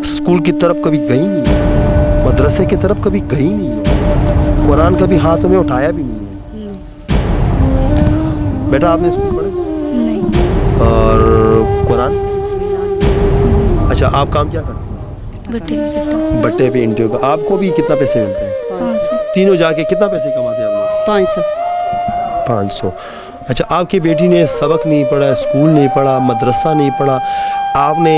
School की तरफ कभी गई नहीं है, मदरसे की तरफ कभी गई नहीं है, कुरान कभी हाथों में उठाया भी नहीं है। बेटा आपने स्कूल पढ़ा नहीं। और कुरान? अच्छा, आप काम क्या करते हैं? बट्टे पे इंटरव्यू। आपको भी कितना पैसे मिलते हैं? 500। तीनों जाके कितना पैसे कमाते हैं आप लोग? 500। 500। अच्छा, आपकी बेटी ने सबक नहीं पढ़ा, स्कूल नहीं पढ़ा, मदरसा नहीं पढ़ा, आपने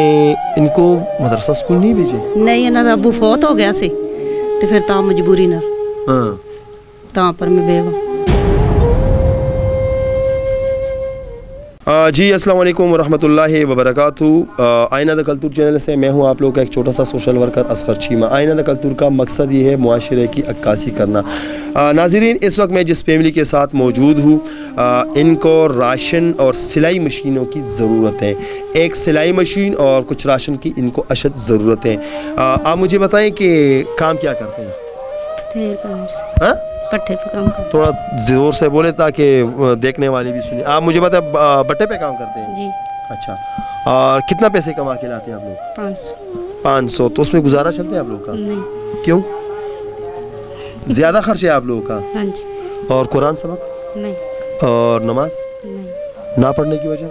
इनको मदरसा स्कूल नहीं भेजे? नहीं, इन्हां दा अब्बू फौत हो गया सी ते फिर तां मजबूरी नाल हाँ। तां पर मैं बेवा। जी अस्सलाम वालेकुम वरहमतुल्लाहि वबरकातुहू। आईना द कल्तूर चैनल से मैं हूं आप लोग का एक छोटा सा सोशल वर्कर असगर चीमा। आईना द कल्तूर का मकसद ये है मुआशरे की अक्कासी करना। नाज़रीन, इस वक्त मैं जिस फैमिली के साथ मौजूद हूँ, इनको राशन और सिलाई मशीनों की ज़रूरत है। एक सिलाई मशीन और कुछ राशन की इनको अशद ज़रूरत है। आप मुझे बताएं कि काम क्या करते हैं? हाँ? पट्टे पे काम कर। थोड़ा ज़ोर से बोले ताकि देखने वाले भी सुने। आप मुझे बताएं, बट्टे पे काम करते हैं? जी। अच्छा, और कितना पैसे कमा के लाते हैं आप लोग? 500। 500। तो उसमें गुजारा चलता है आप लोग का? नहीं। क्यों? ज़्यादा खर्च है आप लोगों का? हाँ जी। और कुरान सबक नहीं। और नमाज नहीं। ना पढ़ने की वजह?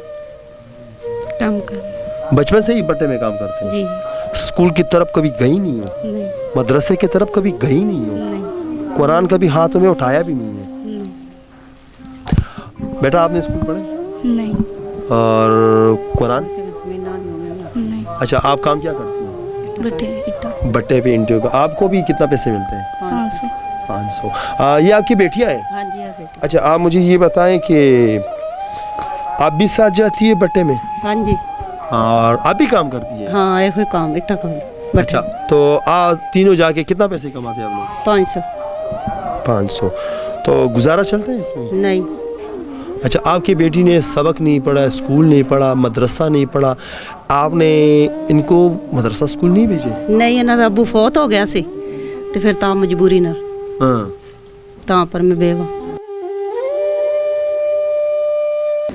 काम कर। बचपन से ही बट्टे में काम करते हैं? जी। स्कूल की तरफ कभी गई नहीं हो, नहीं। मदरसे की तरफ कभी गई नहीं हो, नहीं। कुरान कभी हाथों में उठाया भी नहीं है? नहीं। बेटा आपने स्कूल पढ़ा नहीं। और कुरान? नहीं। अच्छा, आप काम क्या करती हैं? बट्टे पे इंटरव्यू। आपको भी कितना पैसे मिलते हैं? 500। 500। ये आपकी बेटियां हैं? हाँ जी, हाँ बेटी। अच्छा, आप मुझे ये बताएं कि आप भी साथ जाती है बट्टे में हाँ जी। और आप भी काम करती है? हाँ, एक ही काम इट्टा काम। अच्छा, तो तीनों जाके कितना पैसे कमाते हैं आप लोग? 500। 500। तो गुजारा चलता है इसमें? नहीं। अच्छा, आपकी बेटी ने सबक नहीं पढ़ा, स्कूल नहीं पढ़ा, मदरसा नहीं पढ़ा, आपने इनको मदरसा स्कूल नहीं भेजे? नहीं, इन्हां दा अब्बू फौत हो गया सी ते फिर तां मजबूरी नाल हाँ। तां पर मैं बेवा।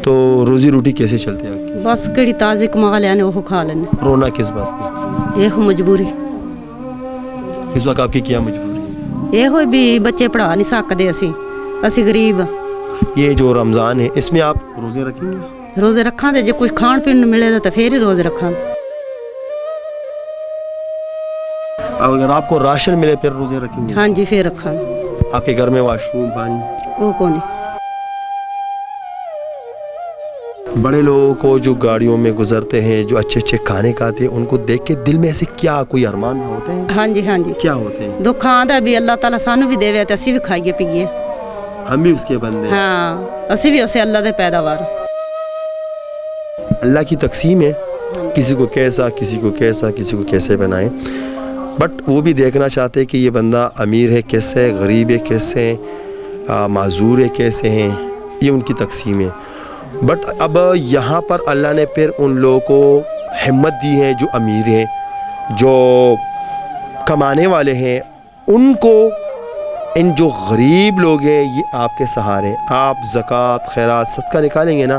तो रोजी रोटी कैसे चलती है आपकी? बस केड़ी ताज़ी कमा लैने ओह खा लेने। रोना किस बात पे? ये मजबूरी। इस वक्त आपकी क्या मजबूरी है? ये हो भी बच्चे पढ़ा नहीं सकते, असी गरीब। ये जो रमज़ान है इसमें आप रोज़े रखेंगे? रोज़े रखा तो जो कुछ खान पीन मिले तो फिर ही रोज़े रखा। अगर आपको राशन मिले फिर रोज़े रखेंगे? हाँ जी, फिर रखा। आपके घर में वाशरूम, पानी? वो कौन? बड़े लोगों को जो गाड़ियों में गुजरते हैं, जो अच्छे अच्छे खाने खाते हैं, उनको देख के दिल में ऐसे क्या कोई अरमान होते हैं? हाँ जी, हाँ जी। क्या होते हैं? दुख आंदा भी अल्लाह ताला सानू भी देवे तो असी भी खाइए पीए। हम भी उसके बंदे हैं। हाँ, असी भी उसे अल्लाह दे पैदावार। अल्लाह की तकसीम है, किसी को कैसा, किसी को कैसा, किसी को कैसे बनाए। बट वो भी देखना चाहते हैं कि ये बंदा अमीर है कैसे, गरीब है कैसे, माजूर है कैसे हैं, ये उनकी तकसीम है। बट अब यहाँ पर अल्लाह ने फिर उन लोगों को हिम्मत दी है, जो अमीर हैं, जो कमाने वाले हैं, उनको इन जो गरीब लोग हैं ये आपके सहारे। आप ज़कात, खैरात, सदका निकालेंगे ना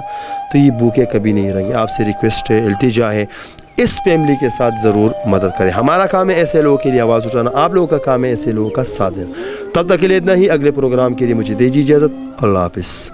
तो ये भूखे कभी नहीं रहेंगे। आपसे रिक्वेस्ट है, इल्तिजा है, इस फैमिली के साथ ज़रूर मदद करें। हमारा काम है ऐसे लोगों के लिए आवाज़ उठाना, आप लोगों का काम है ऐसे लोगों का साथ देना। तब तक के लिए इतना ही। अगले प्रोग्राम के लिए मुझे दीजिए इजाज़त। अल्लाह हाफ़िज़।